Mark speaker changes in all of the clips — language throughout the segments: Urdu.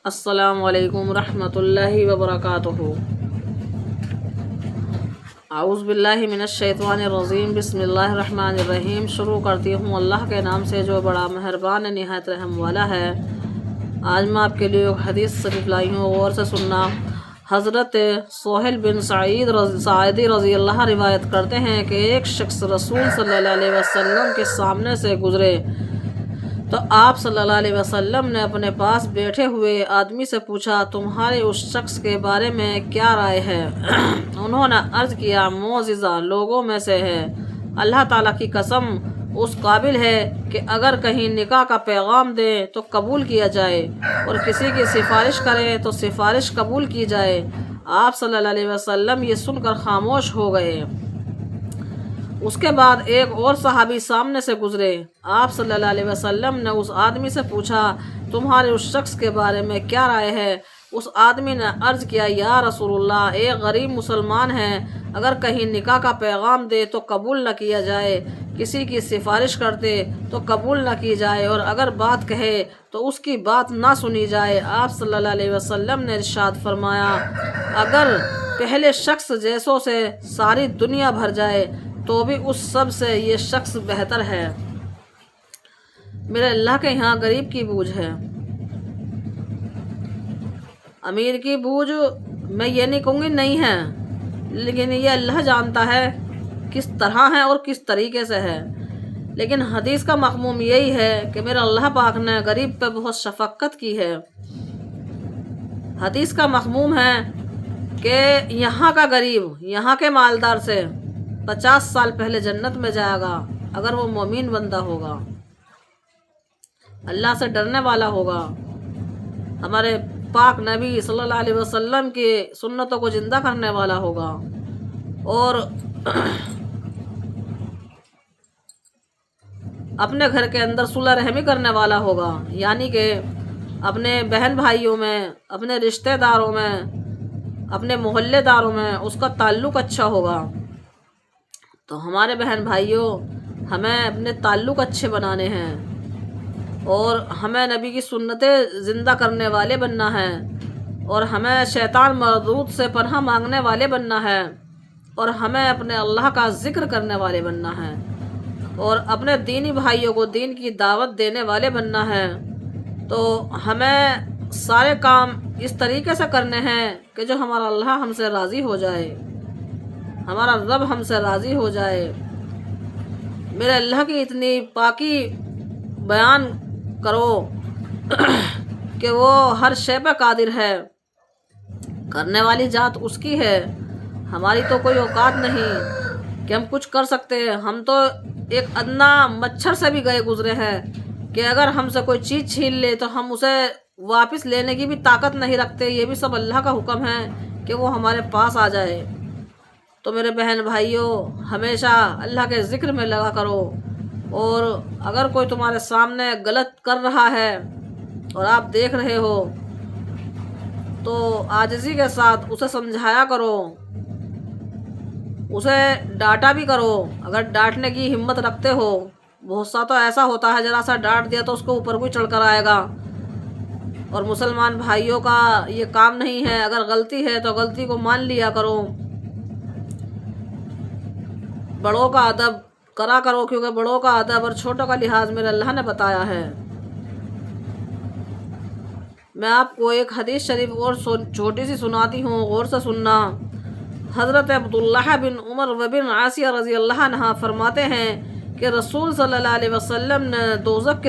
Speaker 1: السلام علیکم ورحمۃ اللہ وبرکاتہ۔ اعوذ باللہ من الشیطان الرجیم، بسم اللہ الرحمن الرحیم۔ شروع کرتی ہوں اللہ کے نام سے جو بڑا مہربان نہایت رحم والا ہے۔ آج میں آپ کے لیے ایک حدیث شریف لائی ہوں، غور سے سننا۔ حضرت سہیل بن سعیدی رضی اللہ روایت کرتے ہیں کہ ایک شخص رسول صلی اللہ علیہ وسلم کے سامنے سے گزرے تو آپ صلی اللہ علیہ وسلم نے اپنے پاس بیٹھے ہوئے آدمی سے پوچھا، تمہارے اس شخص کے بارے میں کیا رائے ہے؟ انہوں نے عرض کیا، معجزہ لوگوں میں سے ہے، اللہ تعالیٰ کی قسم اس قابل ہے کہ اگر کہیں نکاح کا پیغام دے تو قبول کیا جائے اور کسی کی سفارش کرے تو سفارش قبول کی جائے۔ آپ صلی اللہ علیہ وسلم یہ سن کر خاموش ہو گئے۔ اس کے بعد ایک اور صحابی سامنے سے گزرے۔ آپ صلی اللہ علیہ وسلم نے اس آدمی سے پوچھا، تمہارے اس شخص کے بارے میں کیا رائے ہے؟ اس آدمی نے عرض کیا، یا رسول اللہ، ایک غریب مسلمان ہے، اگر کہیں نکاح کا پیغام دے تو قبول نہ کیا جائے، کسی کی سفارش کرتے تو قبول نہ کی جائے، اور اگر بات کہے تو اس کی بات نہ سنی جائے۔ آپ صلی اللہ علیہ وسلم نے ارشاد فرمایا، اگر پہلے شخص جیسوں سے ساری دنیا بھر جائے تو بھی اس سب سے یہ شخص بہتر ہے۔ میرے اللہ کے یہاں غریب کی بوجھ ہے، امیر کی بوجھ میں یہ نہیں کہوں گی نہیں ہے، لیکن یہ اللہ جانتا ہے کس طرح ہے اور کس طریقے سے ہے۔ لیکن حدیث کا مفہوم یہی ہے کہ میرا اللہ پاک نے غریب پہ بہت شفقت کی ہے۔ حدیث کا مفہوم ہے کہ یہاں کا غریب یہاں کے مالدار سے 50 سال پہلے جنت میں جائے گا اگر وہ مومن بندہ ہوگا، اللہ سے ڈرنے والا ہوگا، ہمارے پاک نبی صلی اللہ علیہ وسلم کی سنتوں کو زندہ کرنے والا ہوگا، اور اپنے گھر کے اندر صلح رحمی کرنے والا ہوگا، یعنی کہ اپنے بہن بھائیوں میں، اپنے رشتہ داروں میں، اپنے محلے داروں میں اس کا تعلق اچھا ہوگا۔ تو ہمارے بہن بھائیوں، ہمیں اپنے تعلق اچھے بنانے ہیں اور ہمیں نبی کی سنتیں زندہ کرنے والے بننا ہے، اور ہمیں شیطان مردود سے پناہ مانگنے والے بننا ہے، اور ہمیں اپنے اللہ کا ذکر کرنے والے بننا ہے، اور اپنے دینی بھائیوں کو دین کی دعوت دینے والے بننا ہے۔ تو ہمیں سارے کام اس طریقے سے کرنے ہیں کہ جو ہمارا اللہ ہم سے راضی ہو جائے، ہمارا رب ہم سے راضی ہو جائے۔ میرے اللہ کی اتنی پاکی بیان کرو کہ وہ ہر شے پہ قادر ہے، کرنے والی ذات اس کی ہے، ہماری تو کوئی اوقات نہیں کہ ہم کچھ کر سکتے ہیں۔ ہم تو ایک ادنا مچھر سے بھی گئے گزرے ہیں کہ اگر ہم سے کوئی چیز چھین لے تو ہم اسے واپس لینے کی بھی طاقت نہیں رکھتے۔ یہ بھی سب اللہ کا حکم ہے کہ وہ ہمارے پاس آ جائے۔ تو میرے بہن بھائیوں، ہمیشہ اللہ کے ذکر میں لگا کرو، اور اگر کوئی تمہارے سامنے غلط کر رہا ہے اور آپ دیکھ رہے ہو تو عاجزی کے ساتھ اسے سمجھایا کرو، اسے ڈانٹا بھی کرو اگر ڈانٹنے کی ہمت رکھتے ہو۔ بہت سا تو ایسا ہوتا ہے ذرا سا ڈانٹ دیا تو اس کو اوپر کوئی چڑھ کر آئے گا، اور مسلمان بھائیوں کا یہ کام نہیں ہے۔ اگر غلطی ہے تو غلطی کو مان لیا کرو، بڑوں کا ادب کرا کرو، کیونکہ بڑوں کا ادب اور چھوٹوں کا لحاظ میرے اللہ نے بتایا ہے۔ میں آپ کو ایک حدیث شریف اور چھوٹی سی سناتی ہوں، غور سے سننا۔ حضرت عبداللہ بن عمر بن عاصیہ رضی اللہ عنہ فرماتے ہیں کہ رسول صلی اللہ علیہ وسلم نے دوزخ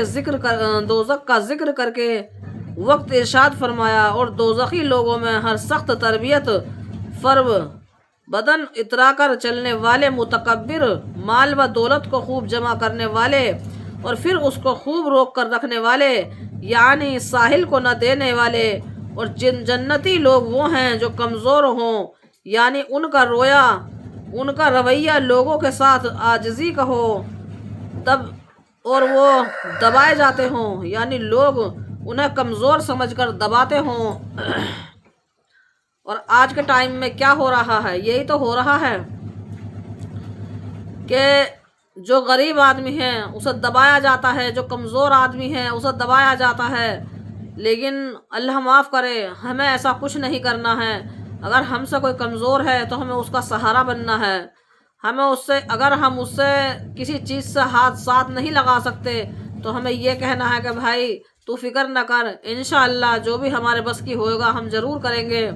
Speaker 1: کا ذکر کر کے وقت ارشاد فرمایا، اور دوزخی لوگوں میں ہر سخت تربیت فرب، بدن اترا کر چلنے والے، متکبر، مال و دولت کو خوب جمع کرنے والے اور پھر اس کو خوب روک کر رکھنے والے، یعنی ساحل کو نہ دینے والے، اور جنتی لوگ وہ ہیں جو کمزور ہوں، یعنی ان کا رویہ لوگوں کے ساتھ عاجزی کا ہو، اور وہ دبائے جاتے ہوں، یعنی لوگ انہیں کمزور سمجھ کر دباتے ہوں۔ اور آج کے ٹائم میں کیا ہو رہا ہے؟ یہی تو ہو رہا ہے کہ جو غریب آدمی ہے اسے دبایا جاتا ہے، جو کمزور آدمی ہے اسے دبایا جاتا ہے، لیکن اللہ معاف کرے، ہمیں ایسا کچھ نہیں کرنا ہے۔ اگر ہم سے کوئی کمزور ہے تو ہمیں اس کا سہارا بننا ہے۔ ہمیں اس سے، اگر ہم اس سے کسی چیز سے ہاتھ ساتھ نہیں لگا سکتے تو ہمیں یہ کہنا ہے کہ بھائی تو فکر نہ کر، انشاءاللہ جو بھی ہمارے بس کی ہوگا ہم ضرور کریں گے۔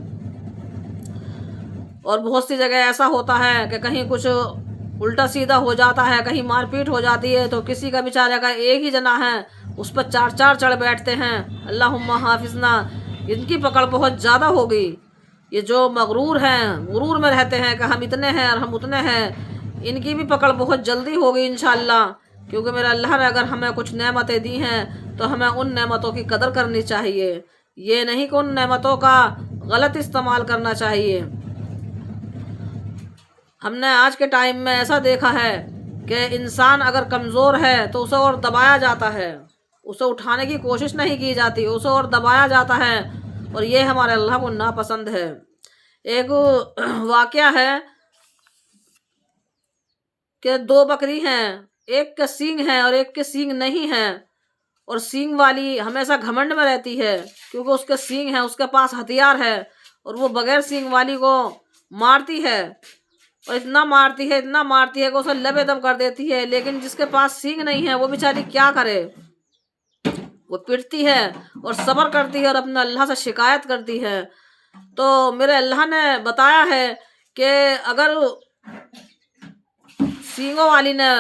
Speaker 1: اور بہت سی جگہ ایسا ہوتا ہے کہ کہیں کچھ الٹا سیدھا ہو جاتا ہے، کہیں مار پیٹ ہو جاتی ہے، تو کسی کا بیچارے کا ایک ہی جنا ہے، اس پر چار چار چڑھ بیٹھتے ہیں۔ اللہم حافظنا، ان کی پکڑ بہت زیادہ ہوگی۔ یہ جو مغرور ہیں، غرور میں رہتے ہیں کہ ہم اتنے ہیں اور ہم اتنے ہیں، ان کی بھی پکڑ بہت جلدی ہوگی انشاءاللہ۔ کیونکہ میرے اللہ نے اگر ہمیں کچھ نعمتیں دی ہیں تو ہمیں ان نعمتوں کی قدر کرنی چاہیے، یہ نہیں کہ ان نعمتوں کا غلط استعمال کرنا چاہیے۔ ہم نے آج کے ٹائم میں ایسا دیکھا ہے کہ انسان اگر کمزور ہے تو اسے اور دبایا جاتا ہے، اسے اٹھانے کی کوشش نہیں کی جاتی، اسے اور دبایا جاتا ہے، اور یہ ہمارے اللہ کو ناپسند ہے۔ ایک واقعہ ہے کہ دو بکری ہیں، ایک کے سینگ ہیں اور ایک کے سینگ نہیں ہیں، اور سینگ والی ہمیشہ گھمنڈ میں رہتی ہے کیونکہ اس کے سینگ ہیں، اس کے پاس ہتھیار ہے، اور وہ بغیر سینگ والی کو مارتی ہے، اور اتنا مارتی ہے کہ اسے لبے دم کر دیتی ہے۔ لیکن جس کے پاس سینگ نہیں ہے وہ بیچاری کیا کرے، وہ پٹتی ہے اور صبر کرتی ہے اور اپنے اللہ سے شکایت کرتی ہے۔ تو میرے اللہ نے بتایا ہے کہ اگر سینگوں والی نے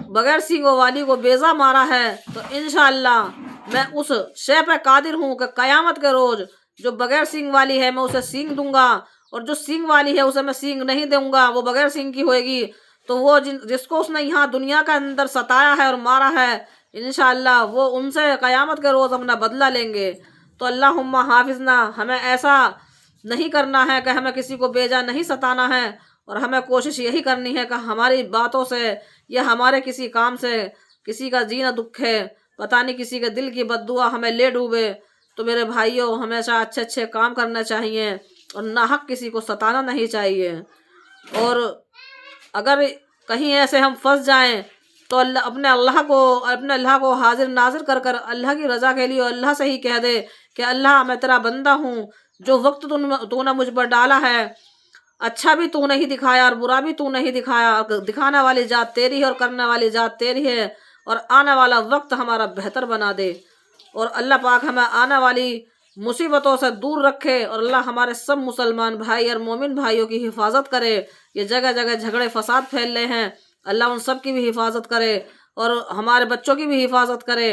Speaker 1: بغیر سینگوں والی کو بیضا مارا ہے تو انشاءاللہ میں اس شے پہ قادر ہوں کہ قیامت کے روز جو بغیر سینگ والی ہے میں اسے سینگ دوں گا، اور جو سینگ والی ہے اسے میں سینگ نہیں دوں گا، وہ بغیر سینگ کی ہوئے گی۔ تو وہ جس کو اس نے یہاں دنیا کے اندر ستایا ہے اور مارا ہے، انشاءاللہ وہ ان سے قیامت کے روز اپنا بدلہ لیں گے۔ تو اللہم حافظنا، ہمیں ایسا نہیں کرنا ہے کہ ہمیں کسی کو بیجا نہیں ستانا ہے، اور ہمیں کوشش یہی کرنی ہے کہ ہماری باتوں سے یا ہمارے کسی کام سے کسی کا جینا دکھ ہے، پتہ نہیں کسی کے دل کی بد دعا ہمیں لے ڈوبے۔ تو میرے بھائیوں، ہمیشہ اچھے اچھے کام کرنا چاہیے اور ناحق کسی کو ستانا نہیں چاہیے۔ اور اگر کہیں ایسے ہم پھنس جائیں تو اپنے اللہ کو حاضر ناظر کر اللہ کی رضا کے لیے اللہ سے ہی کہہ دے کہ اللہ میں تیرا بندہ ہوں، جو وقت تو نے مجھ پر ڈالا ہے، اچھا بھی تو نہیں دکھایا اور برا بھی تو نہیں دکھایا، دکھانے والی ذات تیری ہے اور کرنے والی ذات تیری ہے، اور آنے والا وقت ہمارا بہتر بنا دے، اور اللہ پاک ہمیں آنے والی مصیبتوں سے دور رکھے، اور اللہ ہمارے سب مسلمان بھائی اور مومن بھائیوں کی حفاظت کرے۔ یہ جگہ جگہ جھگڑے فساد پھیل رہے ہیں، اللہ ان سب کی بھی حفاظت کرے، اور ہمارے بچوں کی بھی حفاظت کرے،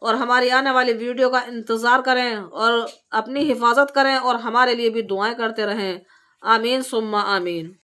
Speaker 1: اور ہماری آنے والی ویڈیو کا انتظار کریں اور اپنی حفاظت کریں، اور ہمارے لیے بھی دعائیں کرتے رہیں۔ آمین ثم آمین۔